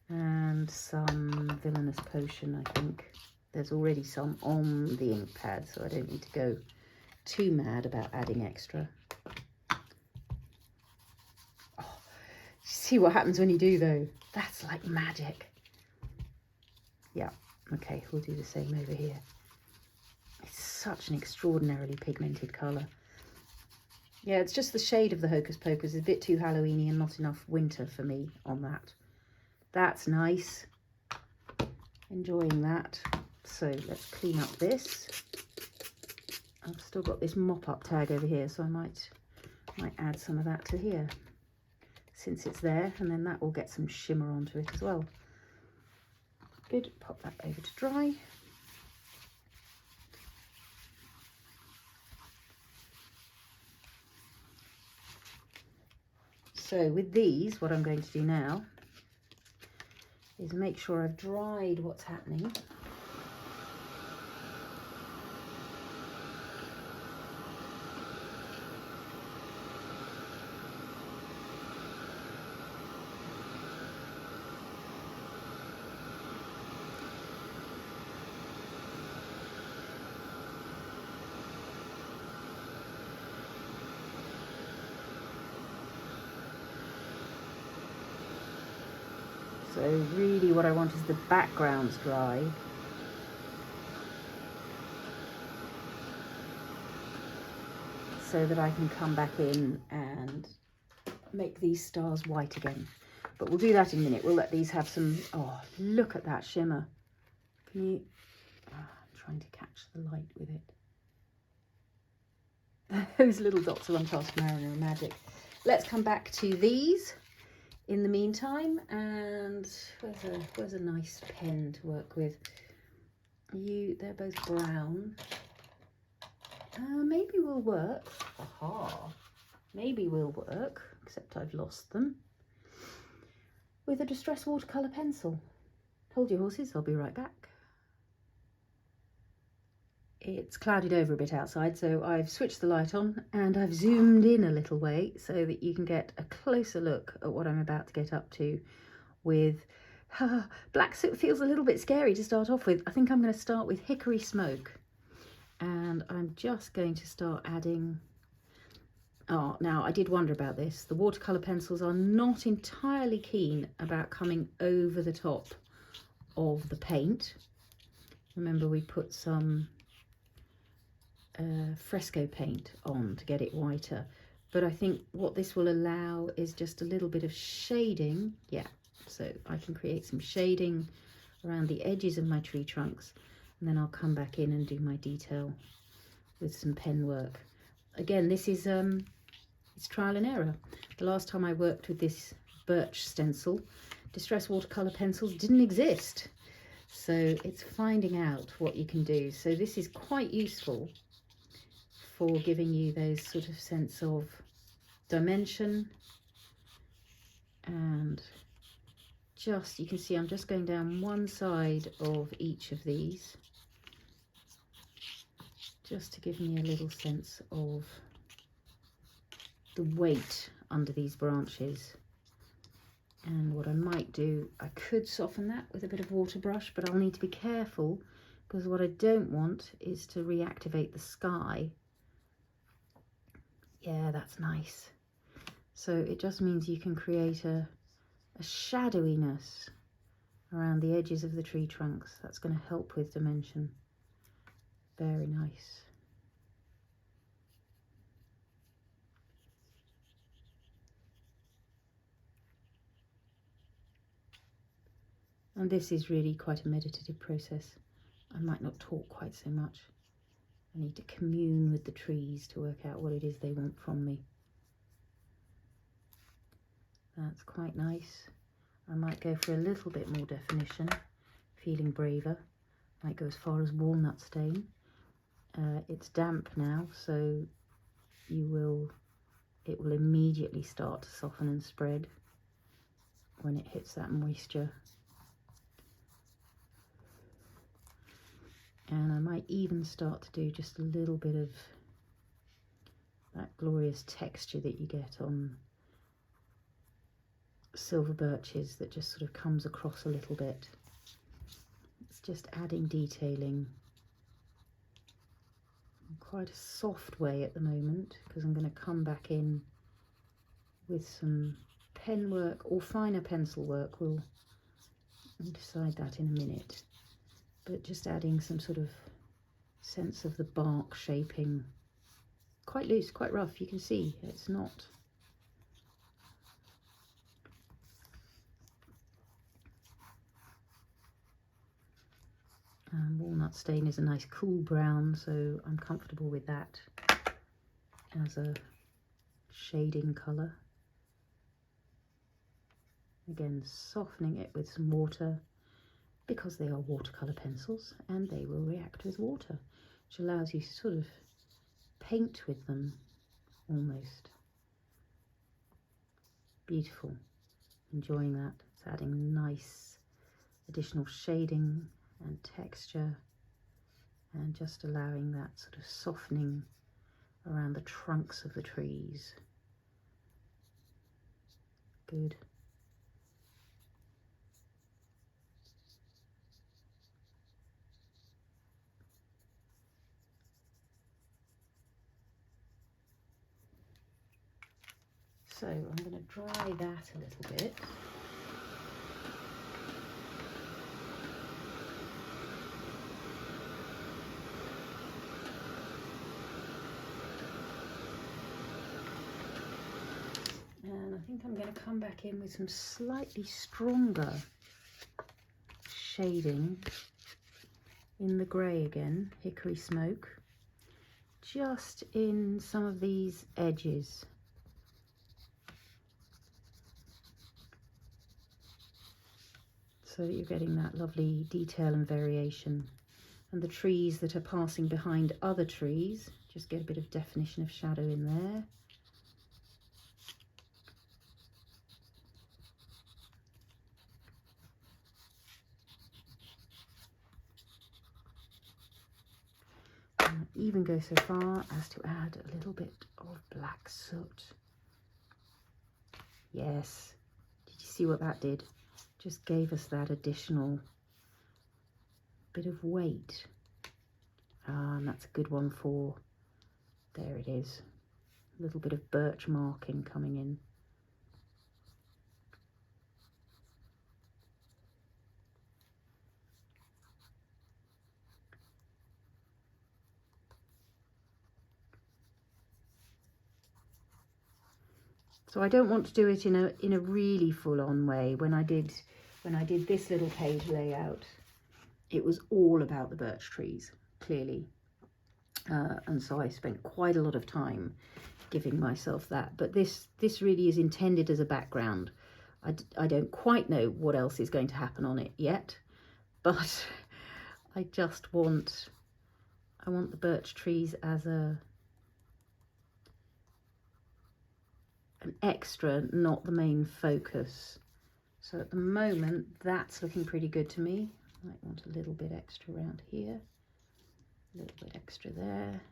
and some Villainous potion. I think there's already some on the ink pad, so I don't need to go too mad about adding extra. Oh, see what happens when you do though? That's like magic. Yeah, okay, we'll do the same over here. It's such an extraordinarily pigmented colour. Yeah, it's just the shade of the Hocus Pocus is a bit too Halloweeny and not enough winter for me on that. That's nice. Enjoying that. So let's clean up this. I've still got this mop-up tag over here, so I might add some of that to here, since it's there, and then that will get some shimmer onto it as well. Good, pop that over to dry. So with these, what I'm going to do now is make sure I've dried what's happening. So really what I want is the backgrounds dry. So that I can come back in and make these stars white again. But we'll do that in a minute. We'll let these have some, oh, look at that shimmer. Can you, I'm trying to catch the light with it. Those little dots of Uncharted Mariner are magic. Let's come back to these in the meantime, and where's a nice pen to work with? They're both brown. Maybe will work. Aha, maybe will work, except I've lost them. With a Distress watercolour pencil. Hold your horses, I'll be right back. It's clouded over a bit outside, so I've switched the light on and I've zoomed in a little way so that you can get a closer look at what I'm about to get up to with Black soot feels a little bit scary to start off with. I think I'm going to start with Hickory Smoke. And I'm just going to start adding... Oh, now I did wonder about this. The watercolour pencils are not entirely keen about coming over the top of the paint. Remember, we put some fresco paint on to get it whiter. But I think what this will allow is just a little bit of shading. Yeah, so I can create some shading around the edges of my tree trunks. And then I'll come back in and do my detail with some pen work. Again, this is it's trial and error. The last time I worked with this Birch stencil, Distress watercolour pencils didn't exist. So it's finding out what you can do. So this is quite useful for giving you those sort of sense of dimension. And just, you can see I'm just going down one side of each of these, just to give me a little sense of the weight under these branches. And what I might do, I could soften that with a bit of water brush, but I'll need to be careful because what I don't want is to reactivate the sky. Yeah, that's nice. So it just means you can create a shadowiness around the edges of the tree trunks. That's going to help with dimension. Very nice. And this is really quite a meditative process. I might not talk quite so much. I need to commune with the trees to work out what it is they want from me. That's quite nice. I might go for a little bit more definition, feeling braver. Might go as far as walnut stain. It's damp now, so it will immediately start to soften and spread when it hits that moisture. And I might even start to do just a little bit of that glorious texture that you get on silver birches that just sort of comes across a little bit. It's just adding detailing in quite a soft way at the moment, because I'm going to come back in with some pen work or finer pencil work. We'll decide that in a minute. But just adding some sort of sense of the bark shaping. Quite loose, quite rough, you can see it's not. Walnut stain is a nice cool brown, so I'm comfortable with that as a shading colour. Again, softening it with some water, because they are watercolour pencils and they will react with water, which allows you to sort of paint with them almost. Beautiful. Enjoying that. It's adding nice additional shading and texture and just allowing that sort of softening around the trunks of the trees. Good. So I'm going to dry that a little bit. And I think I'm going to come back in with some slightly stronger shading in the grey again, Hickory Smoke, just in some of these edges. So that you're getting that lovely detail and variation. And the trees that are passing behind other trees, just get a bit of definition of shadow in there. And even go so far as to add a little bit of black soot. Yes, did you see what that did? just gave us that additional bit of weight. And that's a good one for, there it is, a little bit of birch marking coming in. So I don't want to do it in a really full-on way. When I did this little page layout, it was all about the birch trees, clearly. And so I spent quite a lot of time giving myself that. But this really is intended as a background. I don't quite know what else is going to happen on it yet, but I just want, I want the birch trees as an extra, not the main focus. So at the moment, that's looking pretty good to me. Might want a little bit extra around here, a little bit extra there.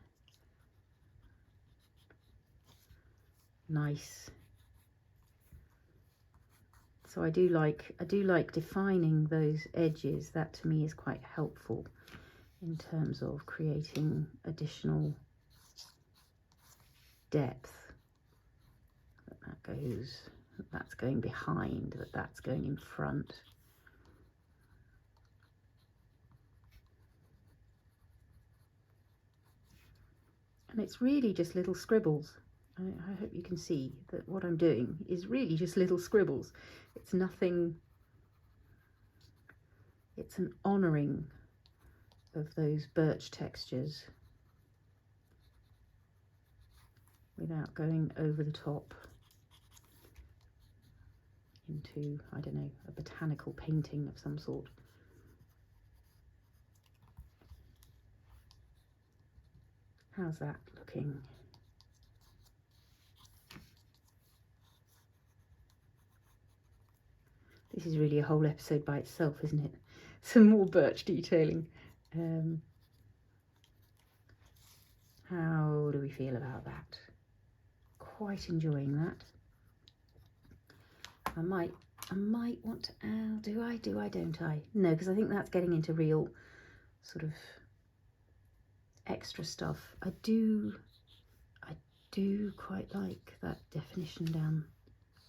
Nice. So I do like defining those edges. That to me is quite helpful in terms of creating additional depth. That's going behind, that's going in front. And it's really just little scribbles. I hope you can see that what I'm doing is really just little scribbles. It's nothing, it's an honouring of those birch textures without going over the top into, I don't know, a botanical painting of some sort. How's that looking? This is really a whole episode by itself, isn't it? Some more birch detailing. How do we feel about that? Quite enjoying that. I might want to, do I, don't I? No, because I think that's getting into real sort of extra stuff. I do quite like that definition down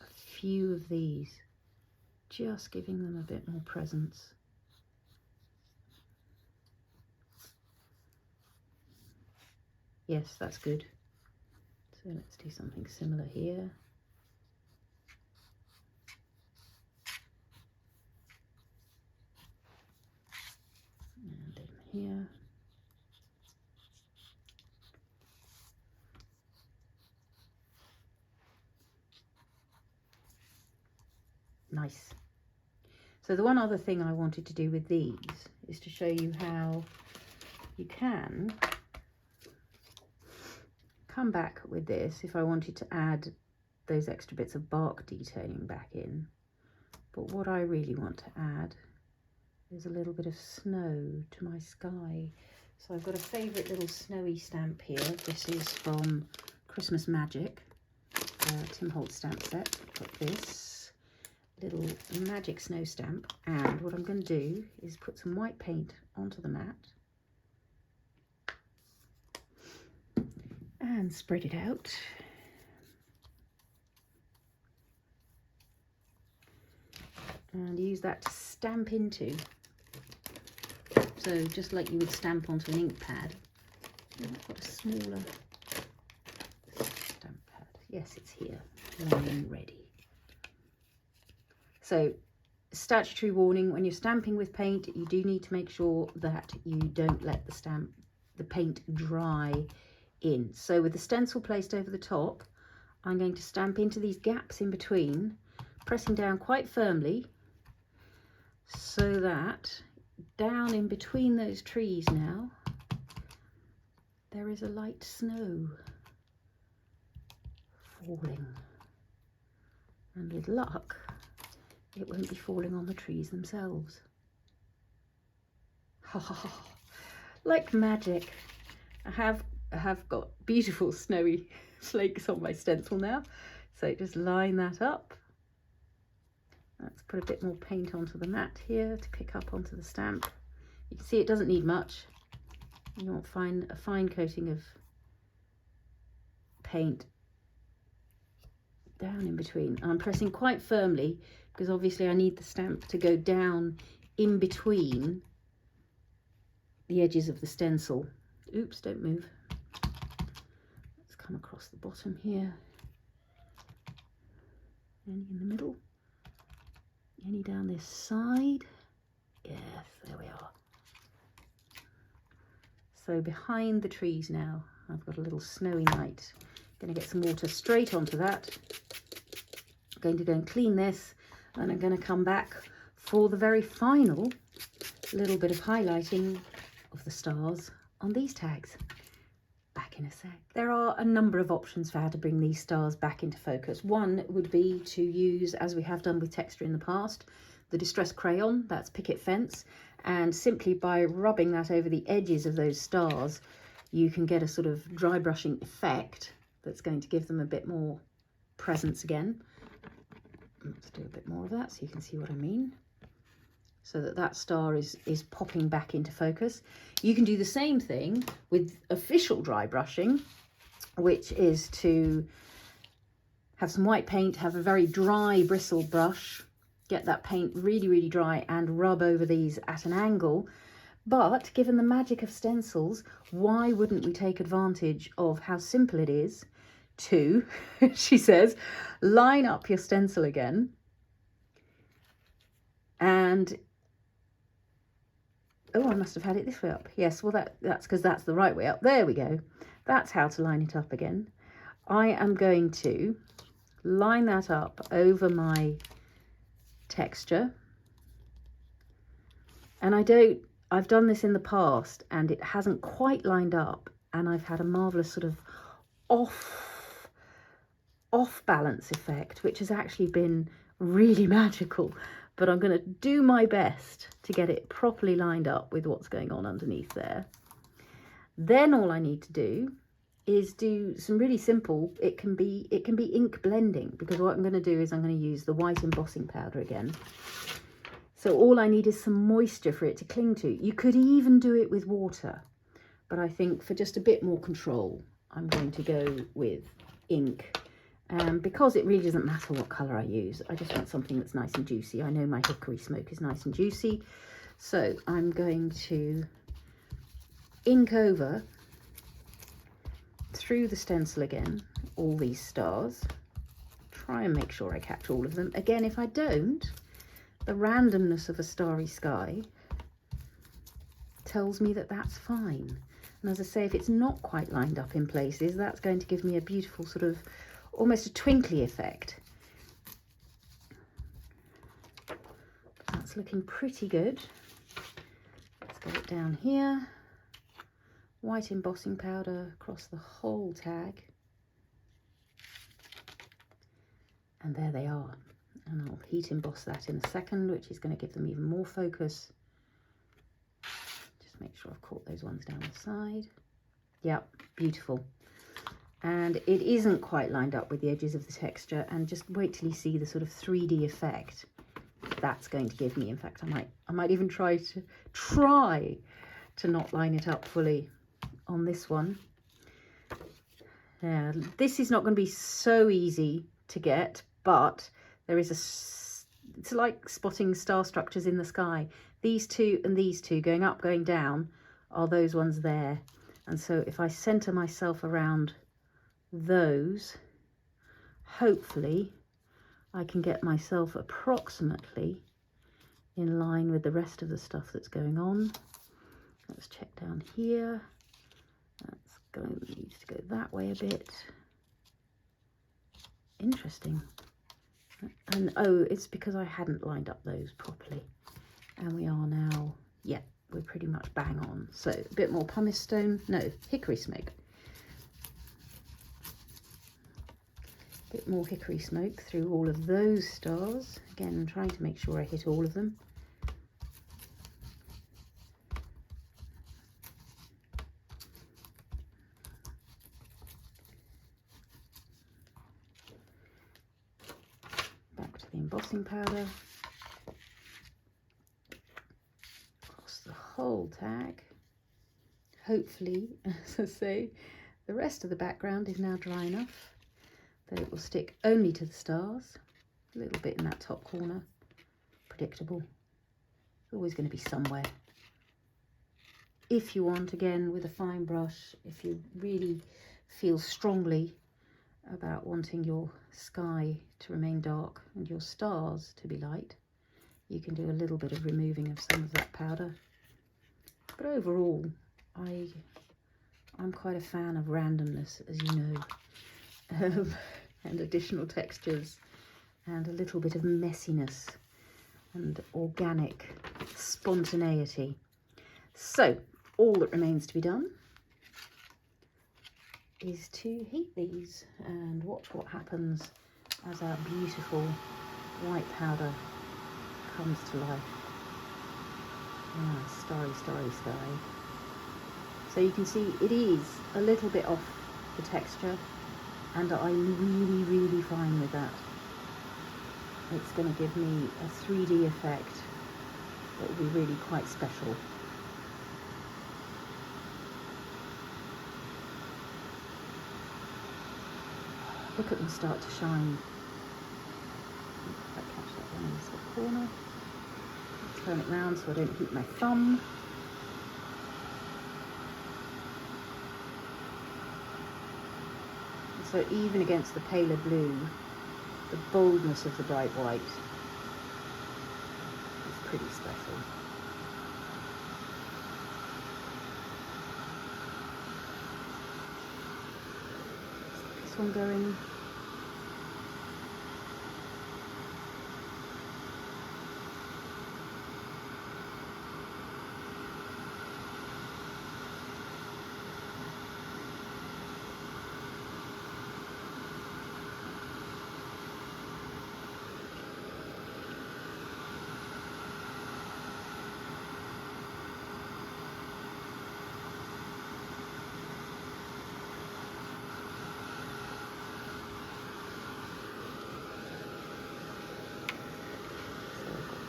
a few of these, just giving them a bit more presence. Yes, that's good. So let's do something similar here. And in here. Nice. So the one other thing I wanted to do with these is to show you how you can come back with this if I wanted to add those extra bits of bark detailing back in. But what I really want to add is a little bit of snow to my sky. So I've got a favourite little snowy stamp here. This is from Christmas Magic, Tim Holtz stamp set. I've got this little magic snow stamp, and what I'm going to do is put some white paint onto the mat and spread it out. And use that to stamp into. So just like you would stamp onto an ink pad. I've got a smaller stamp pad. Yes, it's here, warm and ready. So, statutory warning, when you're stamping with paint, you do need to make sure that you don't let the paint dry in. So with the stencil placed over the top, I'm going to stamp into these gaps in between, pressing down quite firmly, so that down in between those trees now, there is a light snow falling. And with luck, it won't be falling on the trees themselves. Ha ha ha! Like magic. I have got beautiful snowy flakes on my stencil now. So just line that up. Let's put a bit more paint onto the mat here to pick up onto the stamp. You can see it doesn't need much. You want a fine coating of paint down in between. I'm pressing quite firmly because obviously I need the stamp to go down in between the edges of the stencil. Oops, don't move. Let's come across the bottom here. Any in the middle? Any down this side? Yes, there we are. So behind the trees now, I've got a little snowy night. Going to get some water straight onto that. I'm going to go and clean this, and I'm going to come back for the very final little bit of highlighting of the stars on these tags. Back in a sec. There are a number of options for how to bring these stars back into focus. One would be to use, as we have done with texture in the past, the Distress crayon, that's Picket Fence, and simply by rubbing that over the edges of those stars, you can get a sort of dry brushing effect that's going to give them a bit more presence again. Let's do a bit more of that so you can see what I mean. So that star is popping back into focus. You can do the same thing with official dry brushing, which is to have some white paint, have a very dry bristle brush, get that paint really, really dry and rub over these at an angle. But given the magic of stencils, why wouldn't we take advantage of how simple it is to, she says, line up your stencil again and oh, I must have had it this way up. Yes, well, that's because that's the right way up. There we go. That's how to line it up again. I am going to line that up over my texture. And I've done this in the past and it hasn't quite lined up. And I've had a marvellous sort of off balance effect, which has actually been really magical. But I'm going to do my best to get it properly lined up with what's going on underneath there. Then all I need to do is do some really simple, it can be ink blending, because what I'm going to do is I'm going to use the white embossing powder again. So all I need is some moisture for it to cling to. You could even do it with water, but I think for just a bit more control, I'm going to go with ink. Because it really doesn't matter what colour I use, I just want something that's nice and juicy. I know my hickory smoke is nice and juicy, so I'm going to ink over through the stencil again all these stars. Try and make sure I catch all of them. Again, if I don't, the randomness of a starry sky tells me that that's fine. And as I say, if it's not quite lined up in places, that's going to give me a beautiful sort of almost a twinkly effect. That's looking pretty good. Let's get it down here. White embossing powder across the whole tag. And there they are. And I'll heat emboss that in a second, which is going to give them even more focus. Just make sure I've caught those ones down the side. Yep, beautiful. And it isn't quite lined up with the edges of the texture, and just wait till you see the sort of 3D effect that's going to give me. In fact, I might even try to not line it up fully on this one. Yeah, this is not going to be so easy to get, but there is it's like spotting star structures in the sky. These two and these two going up, going down are those ones there. And so if I center myself around those, hopefully I can get myself approximately in line with the rest of the stuff that's going on. Let's check down here. Needs to go that way a bit. Interesting. And oh, it's because I hadn't lined up those properly. And we are now, yeah, we're pretty much bang on. So a bit more pumice stone, no, hickory smoke. A bit more hickory smoke through all of those stars. Again, I'm trying to make sure I hit all of them. Back to the embossing powder. whole tag. Hopefully, as I say, the rest of the background is now dry enough that it will stick only to the stars. A little bit in that top corner. Predictable. It's always going to be somewhere. If you want, again, with a fine brush, if you really feel strongly about wanting your sky to remain dark and your stars to be light, you can do a little bit of removing of some of that powder. But overall, I'm quite a fan of randomness, as you know, and additional textures and a little bit of messiness and organic spontaneity. So all that remains to be done is to heat these and watch what happens as our beautiful white powder comes to life. Ah, starry, starry, starry. So you can see it is a little bit off the texture, and I'm really fine with that. It's going to give me a 3D effect that will be really quite special. Look at them start to shine. If I catch that one in this little corner. Turn it round so I don't heat my thumb. And so even against the paler blue, the boldness of the bright white is pretty special. This one going.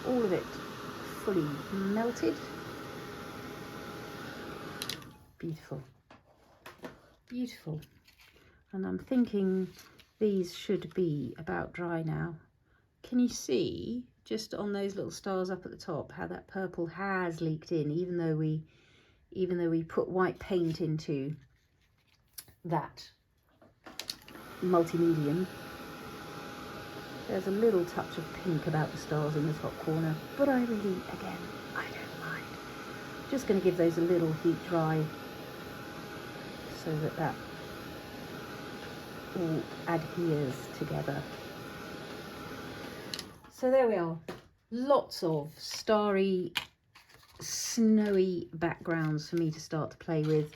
All of it fully melted. Beautiful, beautiful. And I'm thinking these should be about dry now. Can you see just on those little stars up at the top how that purple has leaked in, even though we put white paint into that multi-medium? There's a little touch of pink about the stars in the top corner, but I really, again, I don't mind. Just going to give those a little heat dry so that all adheres together. So there we are. Lots of starry, snowy backgrounds for me to start to play with.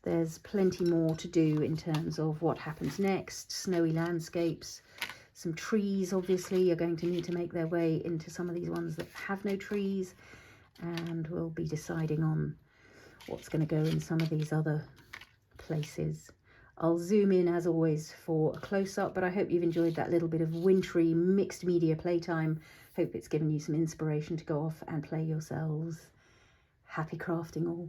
There's plenty more to do in terms of what happens next, snowy landscapes. Some trees obviously are going to need to make their way into some of these ones that have no trees, and we'll be deciding on what's going to go in some of these other places. I'll zoom in as always for a close-up, but I hope you've enjoyed that little bit of wintry mixed media playtime. Hope it's given you some inspiration to go off and play yourselves. Happy crafting all.